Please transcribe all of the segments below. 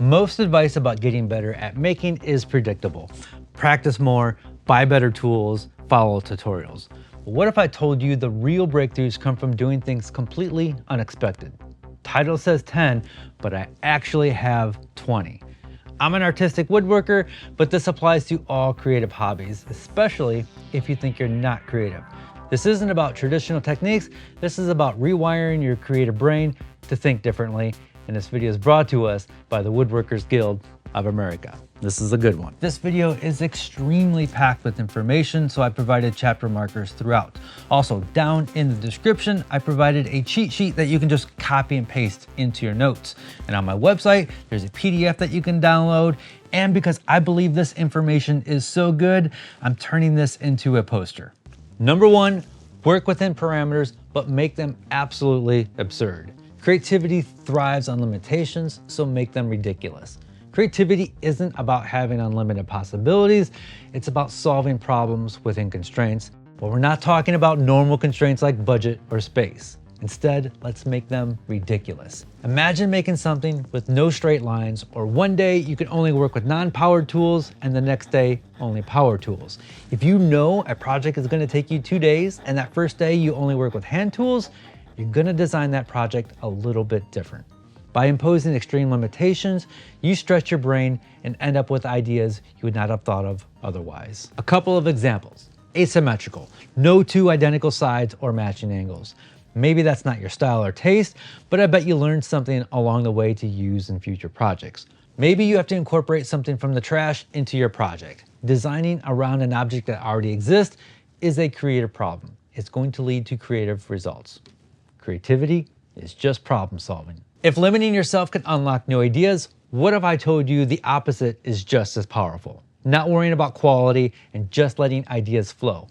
Most advice about getting better at making is predictable. Practice more, buy better tools, follow tutorials. But what if I told you the real breakthroughs come from doing things completely unexpected? Title says 10, but I actually have 20. I'm an artistic woodworker, but this applies to all creative hobbies, especially if you think you're not creative. This isn't about traditional techniques, this is about rewiring your creative brain to think differently, and this video is brought to us by the Woodworkers Guild of America. This is a good one. This video is extremely packed with information, so I provided chapter markers throughout. Also, down in the description, I provided a cheat sheet that you can just copy and paste into your notes. And on my website, there's a PDF that you can download. And because I believe this information is so good, I'm turning this into a poster. Number one, work within parameters, but make them absolutely absurd. Creativity thrives on limitations, so make them ridiculous. Creativity isn't about having unlimited possibilities, it's about solving problems within constraints, but we're not talking about normal constraints like budget or space. Instead, let's make them ridiculous. Imagine making something with no straight lines, or one day you can only work with non-powered tools and the next day only power tools. If you know a project is gonna take you 2 days and that first day you only work with hand tools, you're gonna design that project a little bit different. By imposing extreme limitations, you stretch your brain and end up with ideas you would not have thought of otherwise. A couple of examples. Asymmetrical, no two identical sides or matching angles. Maybe that's not your style or taste, but I bet you learned something along the way to use in future projects. Maybe you have to incorporate something from the trash into your project. Designing around an object that already exists is a creative problem. It's going to lead to creative results. Creativity is just problem solving. If limiting yourself can unlock new ideas, what if I told you the opposite is just as powerful? Not worrying about quality and just letting ideas flow,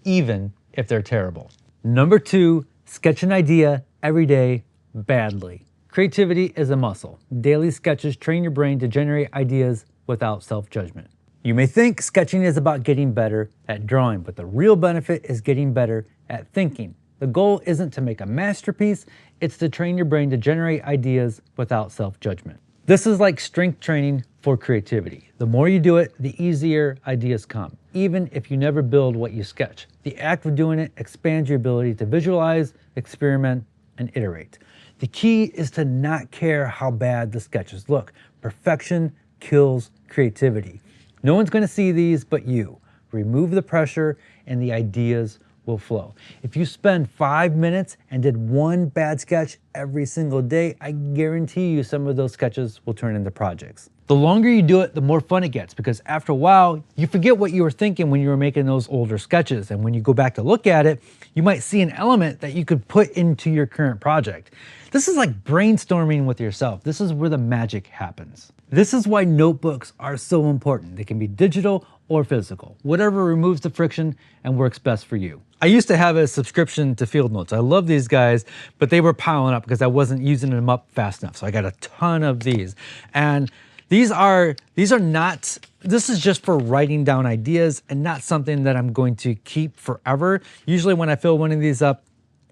even if they're terrible. Number two, sketch an idea every day badly. Creativity is a muscle. Daily sketches train your brain to generate ideas without self-judgment. You may think sketching is about getting better at drawing, but the real benefit is getting better at thinking. The goal isn't to make a masterpiece, it's to train your brain to generate ideas without self-judgment. This is like strength training for creativity. The more you do it, the easier ideas come, even if you never build what you sketch. The act of doing it expands your ability to visualize, experiment, and iterate. The key is to not care how bad the sketches look. Perfection kills creativity. No one's gonna see these but you. Remove the pressure and the ideas will flow. If you spend 5 minutes and did one bad sketch every single day, I guarantee you some of those sketches will turn into projects. The longer you do it, the more fun it gets, because after a while, you forget what you were thinking when you were making those older sketches. And when you go back to look at it, you might see an element that you could put into your current project. This is like brainstorming with yourself. This is where the magic happens. This is why notebooks are so important. They can be digital or physical, whatever removes the friction and works best for you. I used to have a subscription to Field Notes. I love these guys, but they were piling up because I wasn't using them up fast enough. So I got a ton of these. And these are not, this is just for writing down ideas and not something that I'm going to keep forever. Usually when I fill one of these up,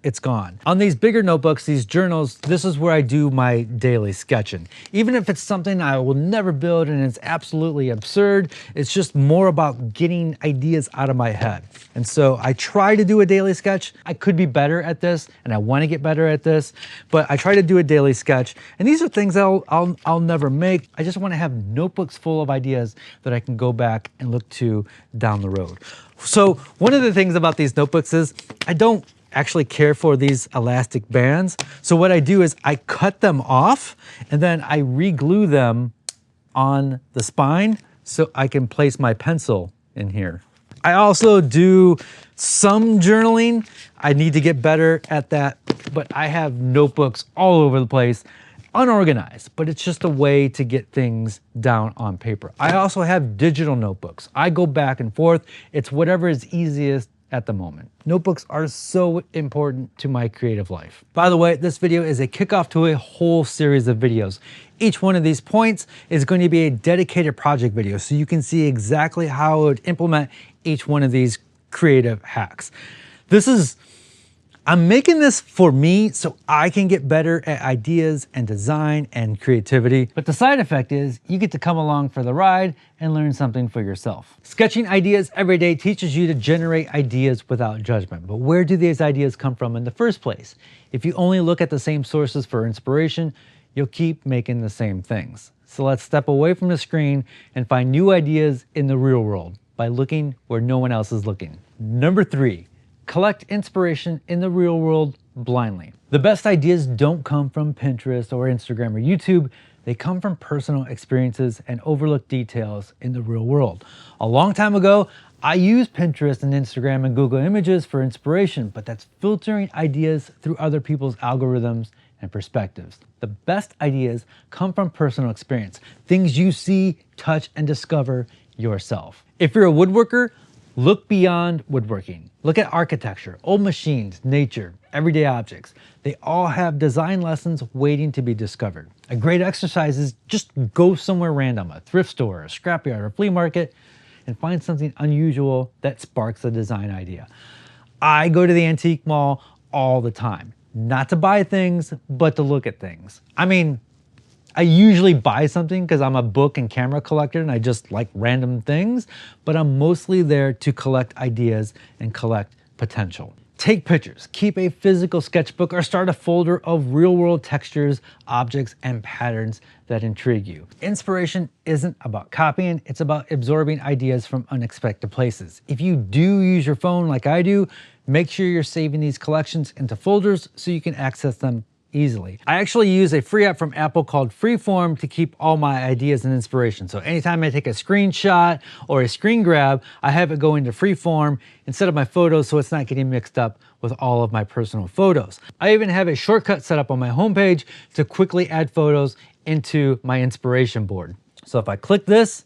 it's gone. On these bigger notebooks, these journals, this is where I do my daily sketching. Even if it's something I will never build and it's absolutely absurd, it's just more about getting ideas out of my head. And so I try to do a daily sketch. I could be better at this and I wanna get better at this, but I try to do a daily sketch. And these are things I'll never make. I just wanna have notebooks full of ideas that I can go back and look to down the road. So one of the things about these notebooks is I don't actually care for these elastic bands. So what I do is I cut them off and then I re-glue them on the spine so I can place my pencil in here. I also do some journaling. I need to get better at that, but I have notebooks all over the place, unorganized, but it's just a way to get things down on paper. I also have digital notebooks. I go back and forth. It's whatever is easiest at the moment. Notebooks are so important to my creative life. By the way, this video is a kickoff to a whole series of videos. Each one of these points is going to be a dedicated project video, so you can see exactly how I would implement each one of these creative hacks. This is I'm making this for me so I can get better at ideas and design and creativity. But the side effect is you get to come along for the ride and learn something for yourself. Sketching ideas every day teaches you to generate ideas without judgment. But where do these ideas come from in the first place? If you only look at the same sources for inspiration, you'll keep making the same things. So let's step away from the screen and find new ideas in the real world by looking where no one else is looking. Number 3. Collect inspiration in the real world blindly. The best ideas don't come from Pinterest or Instagram or YouTube. They come from personal experiences and overlooked details in the real world. A long time ago, I used Pinterest and Instagram and Google Images for inspiration, but that's filtering ideas through other people's algorithms and perspectives. The best ideas come from personal experience, things you see, touch, and discover yourself. If you're a woodworker, look beyond woodworking. Look at architecture, old machines, nature, everyday objects. They all have design lessons waiting to be discovered. A great exercise is just go somewhere random, a thrift store, a scrapyard, or flea market, and find something unusual that sparks a design idea. I go to the antique mall all the time, not to buy things, but to look at things. I mean, I usually buy something because I'm a book and camera collector and I just like random things, but I'm mostly there to collect ideas and collect potential. Take pictures, keep a physical sketchbook, or start a folder of real-world textures, objects, and patterns that intrigue you. Inspiration isn't about copying, it's about absorbing ideas from unexpected places. If you do use your phone like I do, make sure you're saving these collections into folders so you can access them easily. I actually use a free app from Apple called Freeform to keep all my ideas and inspiration. So anytime I take a screenshot or a screen grab, I have it go into Freeform instead of my photos so it's not getting mixed up with all of my personal photos. I even have a shortcut set up on my homepage to quickly add photos into my inspiration board. So if I click this,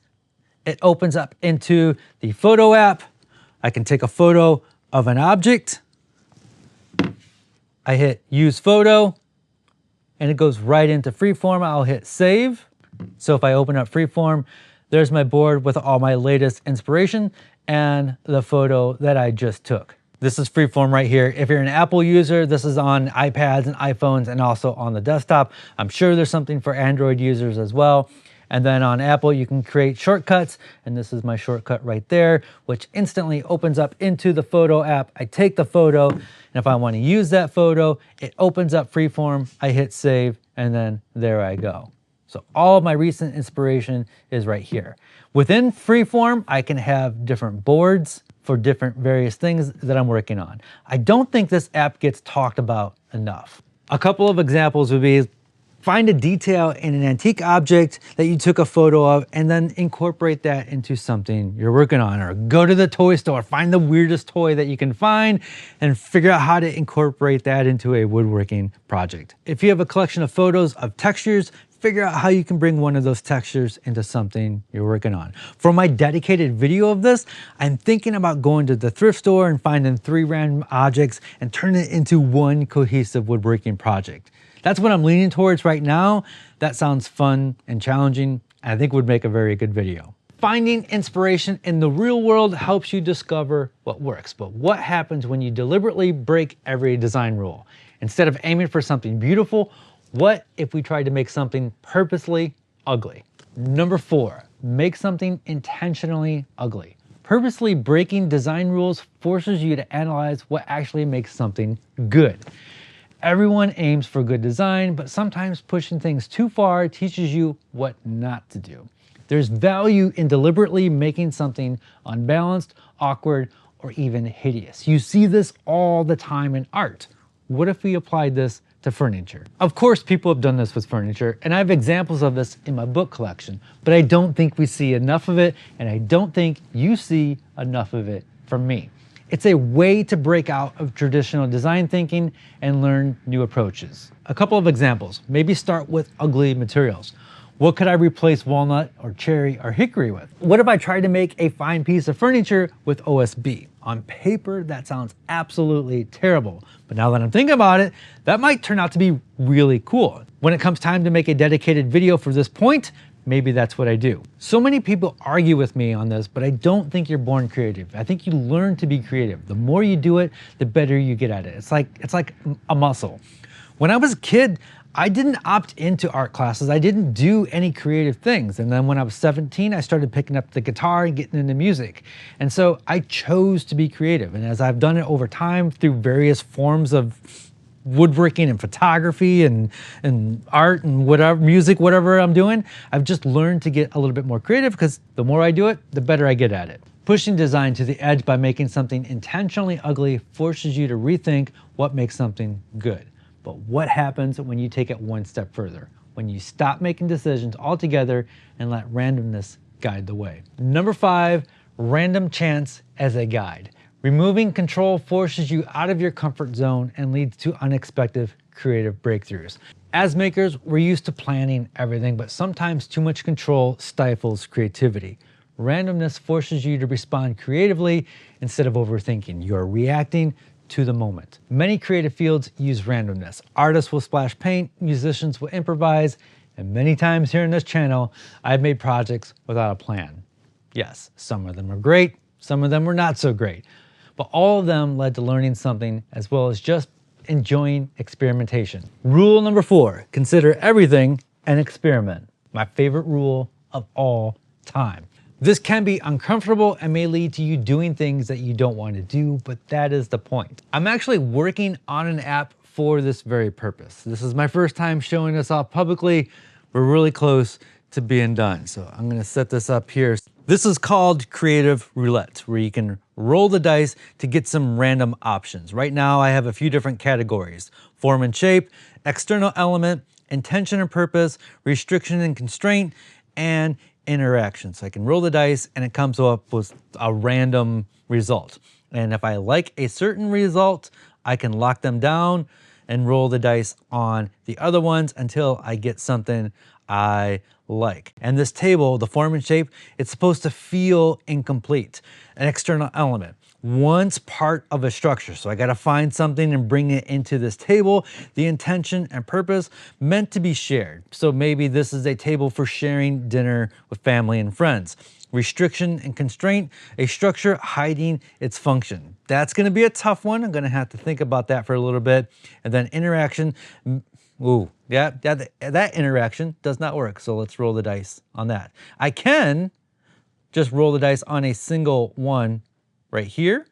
it opens up into the photo app. I can take a photo of an object. I hit use photo, and it goes right into Freeform. I'll hit save. So if I open up Freeform, there's my board with all my latest inspiration and the photo that I just took. This is Freeform right here. If you're an Apple user, this is on iPads and iPhones and also on the desktop. I'm sure there's something for Android users as well. And then on Apple, you can create shortcuts, and this is my shortcut right there, which instantly opens up into the photo app. I take the photo, and if I want to use that photo, it opens up Freeform, I hit save, and then there I go. So all of my recent inspiration is right here. Within Freeform, I can have different boards for different various things that I'm working on. I don't think this app gets talked about enough. A couple of examples would be find a detail in an antique object that you took a photo of and then incorporate that into something you're working on. Or go to the toy store, find the weirdest toy that you can find and figure out how to incorporate that into a woodworking project. If you have a collection of photos of textures, figure out how you can bring one of those textures into something you're working on. For my dedicated video of this, I'm thinking about going to the thrift store and finding 3 random objects and turning it into one cohesive woodworking project. That's what I'm leaning towards right now. That sounds fun and challenging, and I think would make a very good video. Finding inspiration in the real world helps you discover what works, but what happens when you deliberately break every design rule? Instead of aiming for something beautiful, what if we tried to make something purposely ugly? Number 4, make something intentionally ugly. Purposely breaking design rules forces you to analyze what actually makes something good. Everyone aims for good design, but sometimes pushing things too far teaches you what not to do. There's value in deliberately making something unbalanced, awkward, or even hideous. You see this all the time in art. What if we applied this to furniture? Of course, people have done this with furniture, and I have examples of this in my book collection, but I don't think we see enough of it, and I don't think you see enough of it from me. It's a way to break out of traditional design thinking and learn new approaches. A couple of examples, maybe start with ugly materials. What could I replace walnut or cherry or hickory with? What if I tried to make a fine piece of furniture with OSB? On paper, that sounds absolutely terrible. But now that I'm thinking about it, that might turn out to be really cool. When it comes time to make a dedicated video for this point, maybe that's what I do. So many people argue with me on this, but I don't think you're born creative. I think you learn to be creative. The more you do it, the better you get at it. It's like a muscle. When I was a kid, I didn't opt into art classes. I didn't do any creative things. And then when I was 17, I started picking up the guitar and getting into music. And so I chose to be creative. And as I've done it over time through various forms of woodworking and photography and art and whatever, music, whatever I'm doing, I've just learned to get a little bit more creative, because the more I do it, the better I get at it. Pushing design to the edge by making something intentionally ugly forces you to rethink what makes something good. But what happens when you take it one step further? When you stop making decisions altogether and let randomness guide the way. Number 5, random chance as a guide. Removing control forces you out of your comfort zone and leads to unexpected creative breakthroughs. As makers, we're used to planning everything, but sometimes too much control stifles creativity. Randomness forces you to respond creatively instead of overthinking. You're reacting to the moment. Many creative fields use randomness. Artists will splash paint, musicians will improvise, and many times here in this channel, I've made projects without a plan. Yes, some of them are great, some of them were not so great, but all of them led to learning something as well as just enjoying experimentation. Rule number 4, consider everything an experiment. My favorite rule of all time. This can be uncomfortable and may lead to you doing things that you don't want to do, but that is the point. I'm actually working on an app for this very purpose. This is my first time showing this off publicly. We're really close to being done. So I'm gonna set this up here. This is called Creative Roulette, where you can roll the dice to get some random options. Right now I have a few different categories: form and shape, external element, intention and purpose, restriction and constraint, and interaction. So I can roll the dice and it comes up with a random result. And if I like a certain result, I can lock them down and roll the dice on the other ones until I get something I like. And this table, the form and shape, it's supposed to feel incomplete. An external element, once part of a structure. So I got to find something and bring it into this table. The intention and purpose meant to be shared. So maybe this is a table for sharing dinner with family and friends. Restriction and constraint, a structure hiding its function. That's going to be a tough one. I'm going to have to think about that for a little bit. And then interaction. Ooh, yeah, that interaction does not work. So let's roll the dice on that. I can just roll the dice on a single one right here.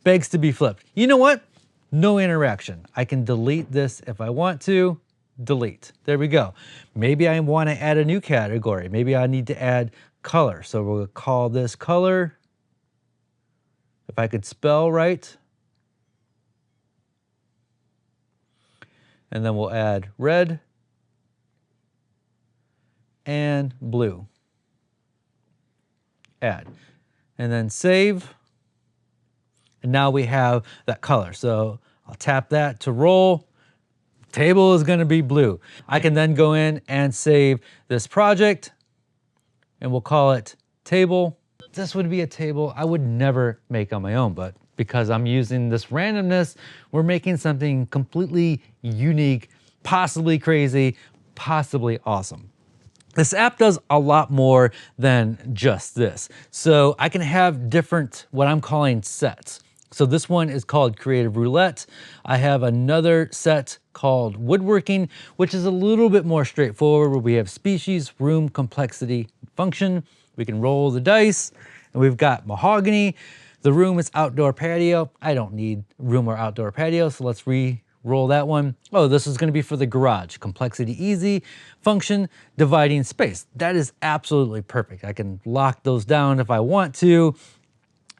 Begs to be flipped. You know what? No interaction. I can delete this if I want to. Delete. There we go. Maybe I want to add a new category. Maybe I need to add color. So we'll call this color. If I could spell right. And then we'll add red and blue. Add. And then save. And now we have that color. So I'll tap that to roll. Table is going to be blue. I can then go in and save this project and we'll call it table. This would be a table I would never make on my own, but because I'm using this randomness, we're making something completely unique, possibly crazy, possibly awesome. This app does a lot more than just this. So I can have different, what I'm calling sets. So this one is called Creative Roulette. I have another set called Woodworking, which is a little bit more straightforward, where we have species, room, complexity, function. We can roll the dice, and we've got mahogany. The room is outdoor patio. I don't need room or outdoor patio, so let's re-roll that one. Oh, this is gonna be for the garage. Complexity easy, function, dividing space. That is absolutely perfect. I can lock those down if I want to.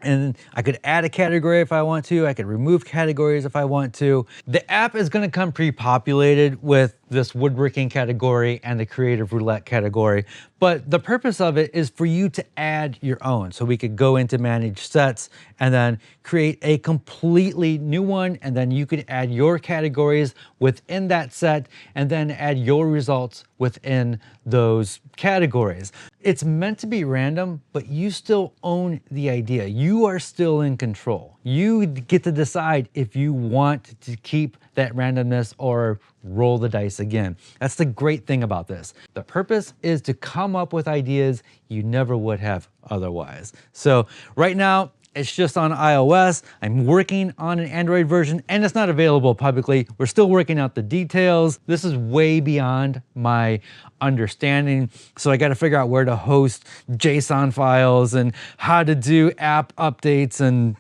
And I could add a category if I want to. I could remove categories if I want to. The app is going to come pre-populated with this woodworking category and the creative roulette category. But the purpose of it is for you to add your own. So we could go into manage sets and then create a completely new one. And then you could add your categories within that set and then add your results within those categories. It's meant to be random, but you still own the idea. You are still in control. You get to decide if you want to keep that randomness or roll the dice again. That's the great thing about this. The purpose is to come up with ideas you never would have otherwise. So right now, it's just on iOS. I'm working on an Android version and it's not available publicly. We're still working out the details. This is way beyond my understanding. So I got to figure out where to host JSON files and how to do app updates, and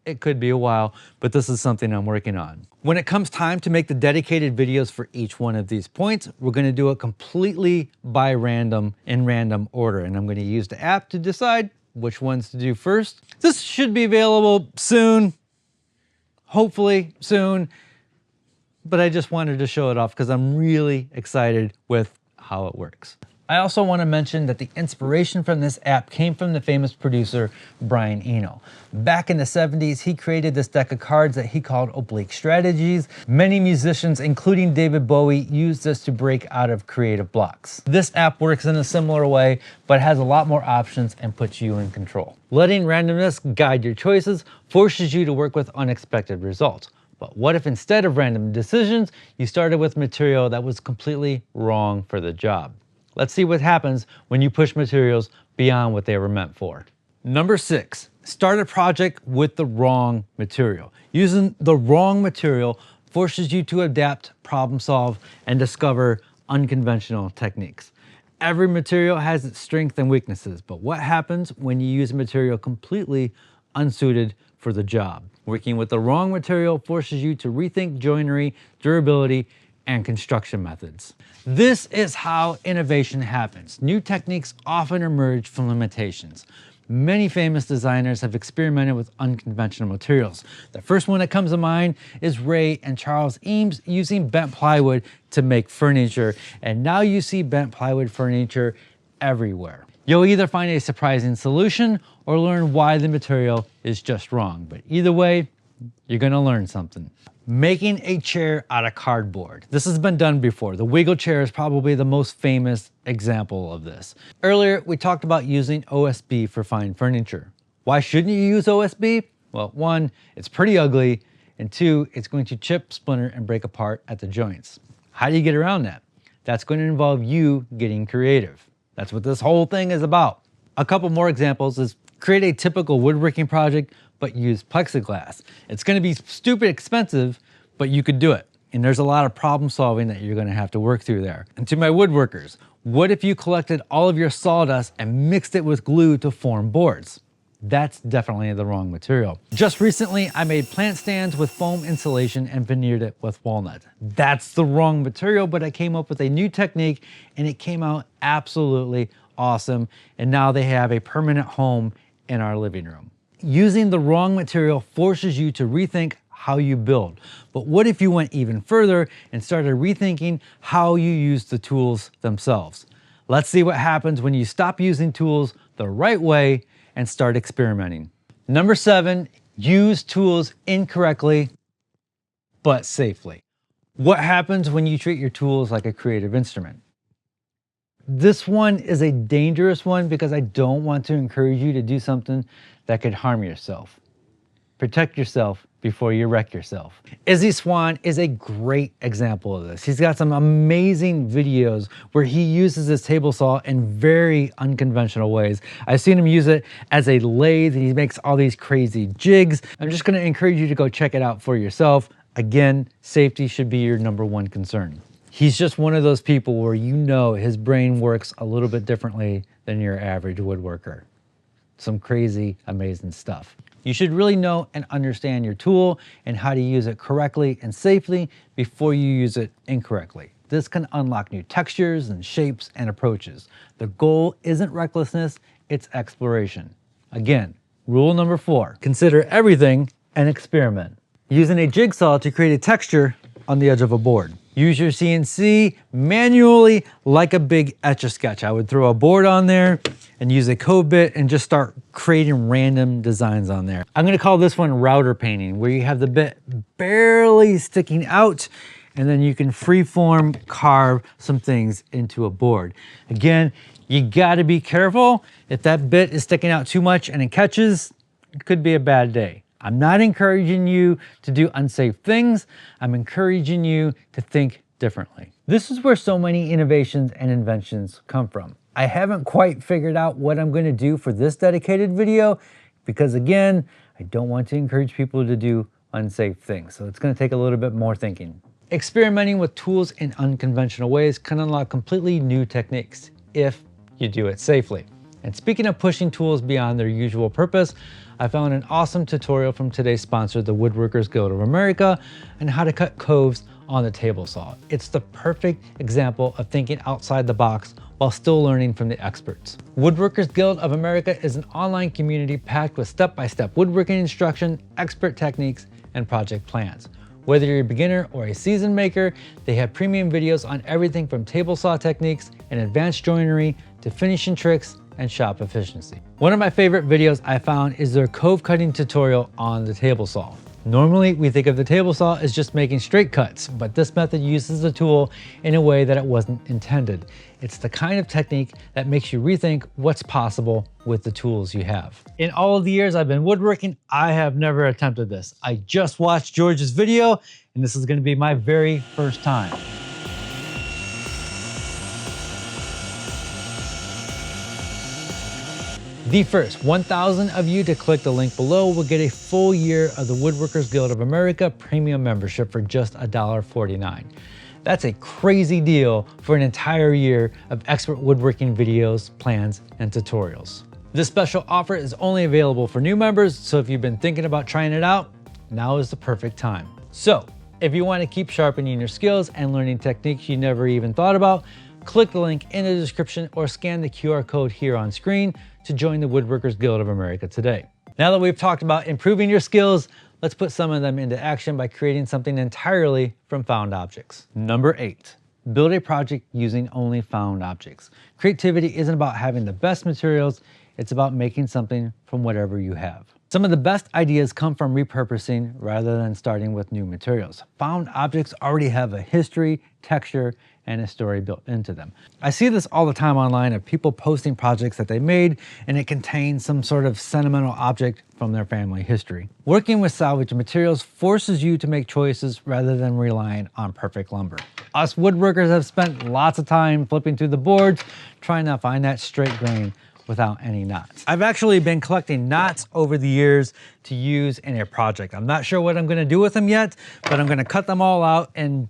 it could be a while, but this is something I'm working on. When it comes time to make the dedicated videos for each one of these points, we're going to do it completely by random, in random order. And I'm going to use the app to decide which ones to do first. This should be available soon, hopefully soon, but I just wanted to show it off because I'm really excited with how it works. I also want to mention that the inspiration from this app came from the famous producer, Brian Eno. Back in the 70s, he created this deck of cards that he called Oblique Strategies. Many musicians, including David Bowie, used this to break out of creative blocks. This app works in a similar way, but has a lot more options and puts you in control. Letting randomness guide your choices forces you to work with unexpected results. But what if instead of random decisions, you started with material that was completely wrong for the job? Let's see what happens when you push materials beyond what they were meant for. Number 6, start a project with the wrong material. Using the wrong material forces you to adapt, problem solve, and discover unconventional techniques. Every material has its strengths and weaknesses, but what happens when you use a material completely unsuited for the job? Working with the wrong material forces you to rethink joinery, durability, and construction methods. This is how innovation happens. New techniques often emerge from limitations. Many famous designers have experimented with unconventional materials. The first one that comes to mind is Ray and Charles Eames using bent plywood to make furniture, and now you see bent plywood furniture everywhere. You'll either find a surprising solution or learn why the material is just wrong, but either way, you're gonna learn something. Making a chair out of cardboard. This has been done before. The Wiggle chair is probably the most famous example of this. Earlier, we talked about using OSB for fine furniture. Why shouldn't you use OSB? Well, 1, it's pretty ugly, and 2, it's going to chip, splinter, and break apart at the joints. How do you get around that? That's going to involve you getting creative. That's what this whole thing is about. A couple more examples is create a typical woodworking project, but use plexiglass. It's gonna be stupid expensive, but you could do it. And there's a lot of problem solving that you're gonna have to work through there. And to my woodworkers, what if you collected all of your sawdust and mixed it with glue to form boards? That's definitely the wrong material. Just recently, I made plant stands with foam insulation and veneered it with walnut. That's the wrong material, but I came up with a new technique and it came out absolutely awesome. And now they have a permanent home in our living room. Using the wrong material forces you to rethink how you build. But what if you went even further and started rethinking how you use the tools themselves? Let's see what happens when you stop using tools the right way and start experimenting. Number 7, use tools incorrectly, but safely. What happens when you treat your tools like a creative instrument? This one is a dangerous one because I don't want to encourage you to do something that could harm yourself. Protect yourself before you wreck yourself. Izzy Swan is a great example of this. He's got some amazing videos where he uses his table saw in very unconventional ways. I've seen him use it as a lathe and he makes all these crazy jigs. I'm just gonna encourage you to go check it out for yourself. Again, safety should be your number 1 concern. He's just one of those people where you know his brain works a little bit differently than your average woodworker. Some crazy, amazing stuff. You should really know and understand your tool and how to use it correctly and safely before you use it incorrectly. This can unlock new textures and shapes and approaches. The goal isn't recklessness, it's exploration. Again, rule number 4, consider everything an experiment. Using a jigsaw to create a texture on the edge of a board. Use your CNC manually like a big Etch-a-Sketch. I would throw a board on there and use a Cove bit and just start creating random designs on there. I'm gonna call this one router painting, where you have the bit barely sticking out and then you can freeform carve some things into a board. Again, you gotta be careful. If that bit is sticking out too much and it catches, it could be a bad day. I'm not encouraging you to do unsafe things. I'm encouraging you to think differently. This is where so many innovations and inventions come from. I haven't quite figured out what I'm going to do for this dedicated video because, again, I don't want to encourage people to do unsafe things. So it's going to take a little bit more thinking. Experimenting with tools in unconventional ways can unlock completely new techniques if you do it safely. And speaking of pushing tools beyond their usual purpose, I found an awesome tutorial from today's sponsor, the Woodworkers Guild of America, on how to cut coves on the table saw. It's the perfect example of thinking outside the box while still learning from the experts. Woodworkers Guild of America is an online community packed with step-by-step woodworking instruction, expert techniques, and project plans. Whether you're a beginner or a seasoned maker, they have premium videos on everything from table saw techniques and advanced joinery to finishing tricks and shop efficiency. One of my favorite videos I found is their cove cutting tutorial on the table saw. Normally, we think of the table saw as just making straight cuts, but this method uses the tool in a way that it wasn't intended. It's the kind of technique that makes you rethink what's possible with the tools you have. In all of the years I've been woodworking, I have never attempted this. I just watched George's video, and this is going to be my very first time. The first 1,000 of you to click the link below will get a full year of the Woodworkers Guild of America premium membership for just $1.49. That's a crazy deal for an entire year of expert woodworking videos, plans, and tutorials. This special offer is only available for new members, so if you've been thinking about trying it out, now is the perfect time. So, if you want to keep sharpening your skills and learning techniques you never even thought about, click the link in the description or scan the QR code here on screen to join the Woodworkers Guild of America today. Now that we've talked about improving your skills, let's put some of them into action by creating something entirely from found objects. Number 8, build a project using only found objects. Creativity isn't about having the best materials, it's about making something from whatever you have. Some of the best ideas come from repurposing rather than starting with new materials. Found objects already have a history, texture, and a story built into them. I see this all the time online of people posting projects that they made and it contains some sort of sentimental object from their family history. Working with salvaged materials forces you to make choices rather than relying on perfect lumber. Us woodworkers have spent lots of time flipping through the boards trying to find that straight grain without any knots. I've actually been collecting knots over the years to use in a project. I'm not sure what I'm gonna do with them yet, but I'm gonna cut them all out and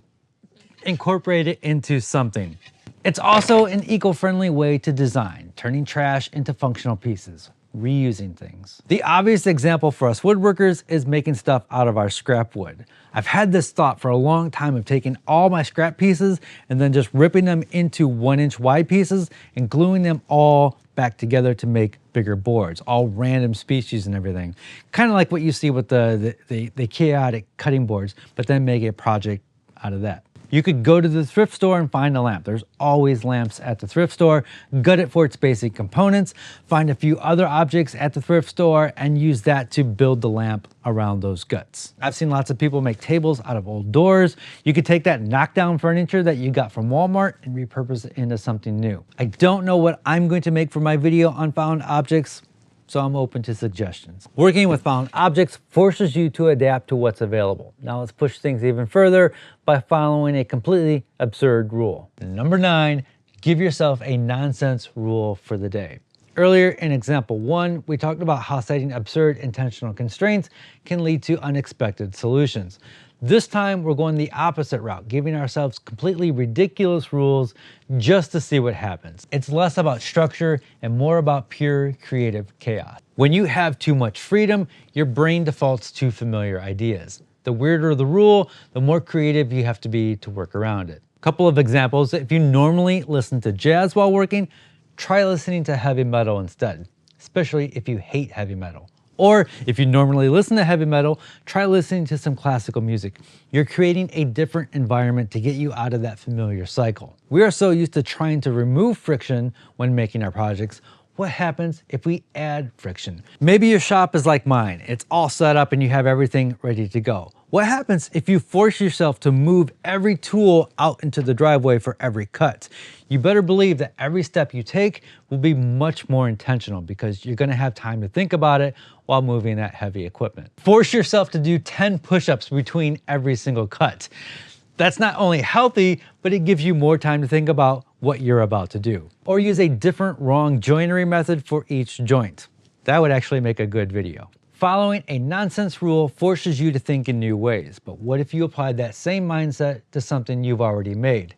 incorporate it into something. It's also an eco-friendly way to design, turning trash into functional pieces, reusing things. The obvious example for us woodworkers is making stuff out of our scrap wood. I've had this thought for a long time of taking all my scrap pieces and then just ripping them into 1-inch wide pieces and gluing them all back together to make bigger boards, all random species and everything. Kind of like what you see with the chaotic cutting boards, but then make a project out of that. You could go to the thrift store and find a lamp. There's always lamps at the thrift store. Gut it for its basic components, find a few other objects at the thrift store, and use that to build the lamp around those guts. I've seen lots of people make tables out of old doors. You could take that knockdown furniture that you got from Walmart and repurpose it into something new. I don't know what I'm going to make for my video on found objects, so I'm open to suggestions. Working with found objects forces you to adapt to what's available. Now let's push things even further by following a completely absurd rule. Number 9, give yourself a nonsense rule for the day. Earlier in example 1, we talked about how setting absurd intentional constraints can lead to unexpected solutions. This time, we're going the opposite route, giving ourselves completely ridiculous rules just to see what happens. It's less about structure and more about pure creative chaos. When you have too much freedom, your brain defaults to familiar ideas. The weirder the rule, the more creative you have to be to work around it. Couple of examples: if you normally listen to jazz while working, try listening to heavy metal instead, especially if you hate heavy metal. Or if you normally listen to heavy metal, try listening to some classical music. You're creating a different environment to get you out of that familiar cycle. We are so used to trying to remove friction when making our projects. what happens if we add friction? Maybe your shop is like mine. It's all set up and you have everything ready to go. What happens if you force yourself to move every tool out into the driveway for every cut? You better believe that every step you take will be much more intentional because you're gonna have time to think about it while moving that heavy equipment. Force yourself to do 10 push-ups between every single cut. That's not only healthy, but it gives you more time to think about what you're about to do. Or use a different wrong joinery method for each joint. That would actually make a good video. Following a nonsense rule forces you to think in new ways, but what if you applied that same mindset to something you've already made?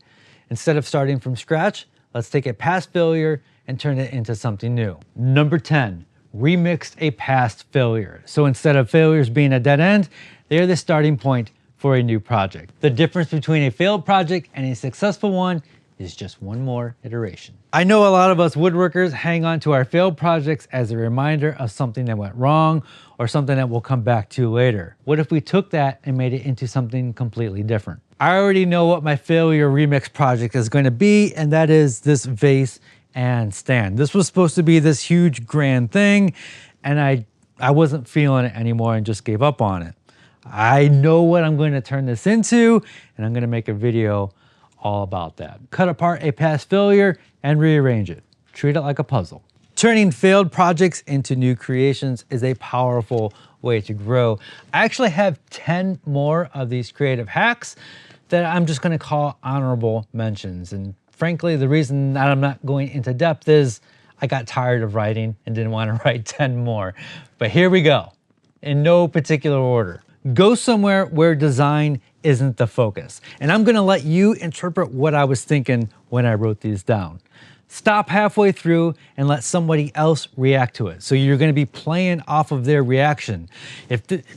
Instead of starting from scratch, let's take a past failure and turn it into something new. Number 10, remix a past failure. So instead of failures being a dead end, they're the starting point for a new project. The difference between a failed project and a successful one is just one more iteration. I know a lot of us woodworkers hang on to our failed projects as a reminder of something that went wrong or something that we'll come back to later. What if we took that and made it into something completely different? I already know what my failure remix project is going to be, and that is this vase and stand. This was supposed to be this huge grand thing, and I wasn't feeling it anymore and just gave up on it. I know what I'm going to turn this into, and I'm going to make a video all about that. Cut apart a past failure and rearrange it. Treat it like a puzzle. Turning failed projects into new creations is a powerful way to grow. I actually have 10 more of these creative hacks that I'm just gonna call honorable mentions. And frankly, the reason that I'm not going into depth is I got tired of writing and didn't want to write 10 more. But here we go, in no particular order. Go somewhere where design isn't the focus. And I'm gonna let you interpret what I was thinking when I wrote these down. Stop halfway through and let somebody else react to it. So you're gonna be playing off of their reaction.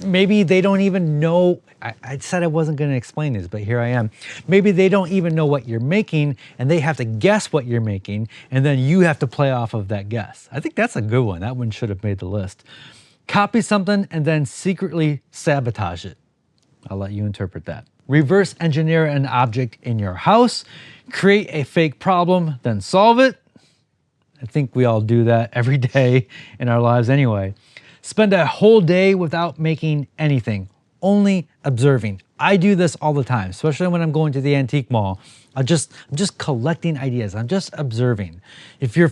Maybe they don't even know, I said I wasn't gonna explain this, but here I am. Maybe they don't even know what you're making and they have to guess what you're making, and then you have to play off of that guess. I think that's a good one. That one should have made the list. Copy something and then secretly sabotage it. I'll let you interpret that. Reverse engineer an object in your house, create a fake problem, then solve it. I think we all do that every day in our lives anyway. Spend a whole day without making anything, only observing. I do this all the time, especially when I'm going to the antique mall. I'm just collecting ideas. I'm just observing. If you're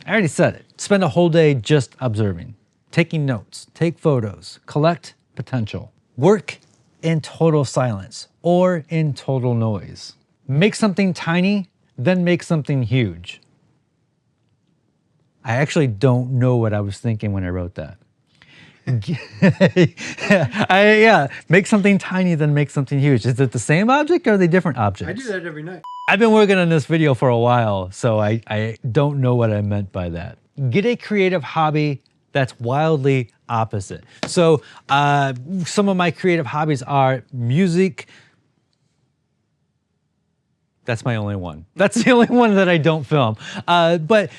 I already said it. Spend a whole day just observing, taking notes, take photos, collect potential. Work in total silence or in total noise. Make something tiny, then make something huge. I actually don't know what I was thinking when I wrote that. Make something tiny, then make something huge. Is it the same object or are they different objects? I do that every night. I've been working on this video for a while, so I don't know what I meant by that. Get a creative hobby that's wildly opposite. So some of my creative hobbies are music. That's my only one. That's the only one that I don't film. But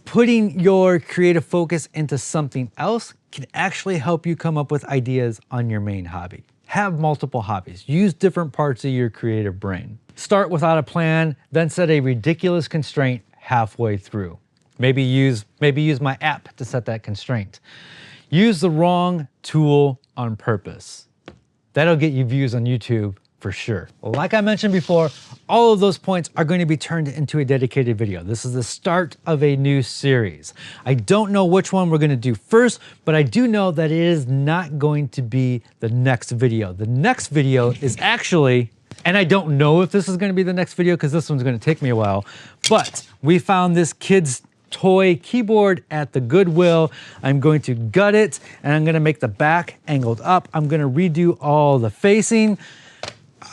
putting your creative focus into something else can actually help you come up with ideas on your main hobby. Have multiple hobbies. Use different parts of your creative brain. Start without a plan, then set a ridiculous constraint halfway through. Maybe use my app to set that constraint. Use the wrong tool on purpose. That'll get you views on YouTube for sure. Like I mentioned before, all of those points are going to be turned into a dedicated video. This is the start of a new series. I don't know which one we're going to do first, but I do know that it is not going to be the next video. The next video is actually, and I don't know if this is going to be the next video because this one's going to take me a while, but we found this kid's toy keyboard at the Goodwill. I'm going to gut it and I'm going to make the back angled up. I'm going to redo all the facing.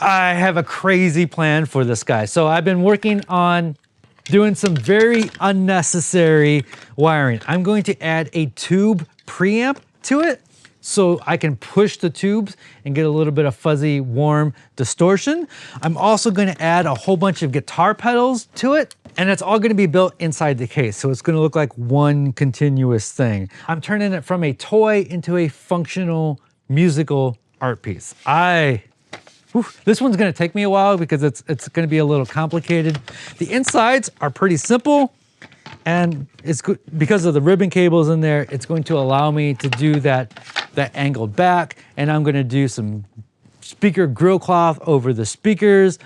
I have a crazy plan for this guy. So I've been working on doing some very unnecessary wiring. I'm going to add a tube preamp to it so I can push the tubes and get a little bit of fuzzy, warm distortion. I'm also going to add a whole bunch of guitar pedals to it, and it's all going to be built inside the case. So it's going to look like one continuous thing. I'm turning it from a toy into a functional musical art piece. This one's gonna take me a while because it's gonna be a little complicated. The insides are pretty simple. And it's good because of the ribbon cables in there. It's going to allow me to do that angled back. And I'm going to do some speaker grill cloth over the speakers.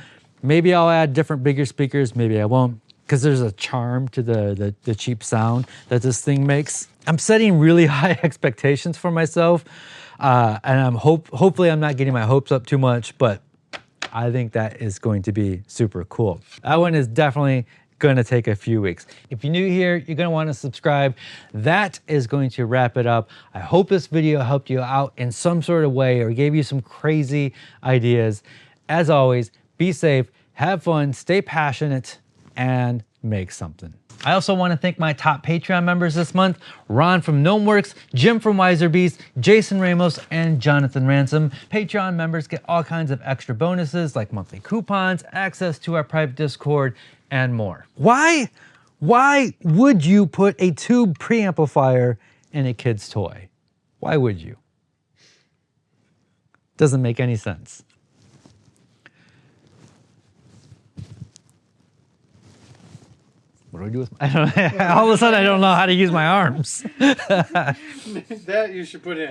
Maybe I'll add different bigger speakers. Maybe I won't, because there's a charm to the cheap sound that this thing makes. I'm setting really high expectations for myself. And I'm hopefully I'm not getting my hopes up too much, but I think that is going to be super cool. That one is definitely gonna take a few weeks. If you're new here, you're gonna wanna subscribe. That is going to wrap it up. I hope this video helped you out in some sort of way or gave you some crazy ideas. As always, be safe, have fun, stay passionate, and make something. I also want to thank my top Patreon members this month: Ron from Gnomeworks, Jim from Wiser Beast, Jason Ramos, and Jonathan Ransom. Patreon members get all kinds of extra bonuses like monthly coupons, access to our private Discord, and more. Why would you put a tube preamplifier in a kid's toy? Why would you? Doesn't make any sense. What do I do with all of a sudden I don't know how to use my arms. That you should put in.